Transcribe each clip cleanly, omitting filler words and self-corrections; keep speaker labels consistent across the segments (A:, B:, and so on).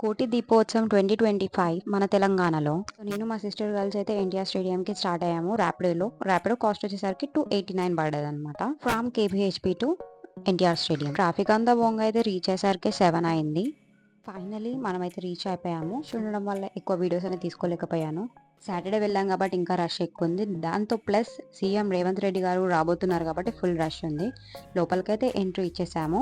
A: కోటి దీపోత్సవం 2025 మన తెలంగాణలో. సో నేను మా సిస్టర్ కలిసి అయితే ఎన్టీఆర్ స్టేడియంకి స్టార్ట్ అయ్యాము ర్యాపిడో కాస్ట్ వచ్చేసరికి 289 పడ్డది అనమాట. From KBHP to NTR stadium. Traffic అంతా బొంగ అయితే రీచ్ అయ్యేసరికి 7 అయింది. ఫైనలీ మనమైతే రీచ్ అయిపోయాము. ఉండడం వల్ల ఎక్కువ వీడియోస్ అనేది తీసుకోలేకపోయాను. సాటర్డే వెళ్ళాం కాబట్టి ఇంకా రష్ ఎక్కువ ఉంది. దాంతో ప్లస్ సీఎం రేవంత్ రెడ్డి గారు రాబోతున్నారు కాబట్టి ఫుల్ రష్ ఉంది. లోపలికైతే ఎంట్రీ ఇచ్చేసాము.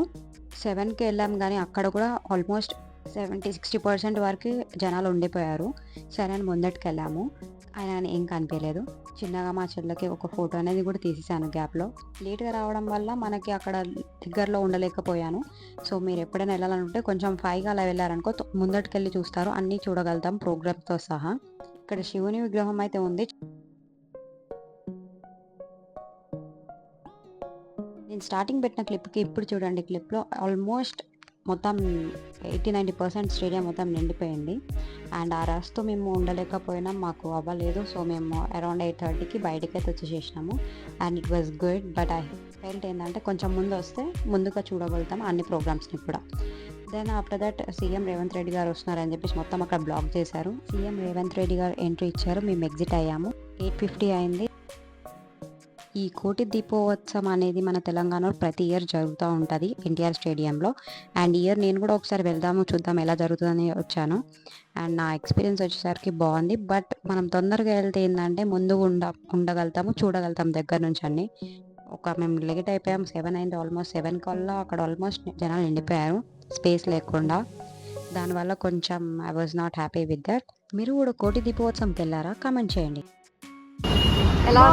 A: 7కి వెళ్ళాం కానీ అక్కడ కూడా ఆల్మోస్ట్ 70-60% వరకు జనాలు ఉండిపోయారు. సరే అని ముందటికి వెళ్ళాము. ఆయన ఏం కనిపించలేదు. చిన్నగా మా చెల్లెకి ఒక ఫోటో అనేది కూడా తీసేసాను గ్యాప్లో. లేట్గా రావడం వల్ల మనకి అక్కడ దగ్గరలో ఉండలేకపోయాను. సో మీరు ఎప్పుడైనా వెళ్ళాలనుకుంటే కొంచెం 5గా అలా వెళ్ళారనుకో ముందటికి వెళ్ళి చూస్తారు, అన్నీ చూడగలుగుతాం ప్రోగ్రామ్తో సహా. ఇక్కడ శివుని విగ్రహం అయితే ఉంది. నేను స్టార్టింగ్ పెట్టిన క్లిప్కి ఇప్పుడు చూడండి, క్లిప్లో ఆల్మోస్ట్ మొత్తం 80-90% స్టేడియం మొత్తం నిండిపోయింది. అండ్ ఆ రష్తో మేము ఉండలేకపోయినాం, మాకు అవ్వలేదు. సో మేము అరౌండ్ 8:30కి బయటికి అయితే వచ్చేసేసినాము. And it was good. But I felt ఏంటంటే కొంచెం ముందు వస్తే ముందుగా చూడగలుగుతాం అన్ని ప్రోగ్రామ్స్ని కూడా. Then after that CM Revanth Reddy గారు వస్తున్నారని చెప్పేసి మొత్తం అక్కడ బ్లాక్ చేశారు. సీఎం రేవంత్ రెడ్డి గారు ఎంట్రీ ఇచ్చారు, మేము ఎగ్జిట్ అయ్యాము. 8:50 అయింది. ఈ కోటి దీపోత్సవం అనేది మన తెలంగాణలో ప్రతి ఇయర్ జరుగుతూ ఉంటుంది ఎన్టీఆర్ స్టేడియంలో. అండ్ ఇయర్ నేను కూడా ఒకసారి వెళ్దాము చూద్దాం ఎలా జరుగుతుందని వచ్చాను. అండ్ నా ఎక్స్పీరియన్స్ వచ్చేసరికి బాగుంది. బట్ మనం తొందరగా వెళ్తే ఏంటంటే ముందు ఉండగలుగుతాము, చూడగలుగుతాం దగ్గర నుంచి అన్ని. మేము లేట్ అయిపోయాం, 7 అయింది. ఆల్మోస్ట్ 7 కల్లా అక్కడ ఆల్మోస్ట్ జనాలు నిండిపోయారు, స్పేస్ లేకుండా. దానివల్ల కొంచెం I was not happy with that. మీరు కూడా కోటి దీపోత్సవంకి వెళ్ళారా? కామెంట్ చేయండి.
B: ఎలా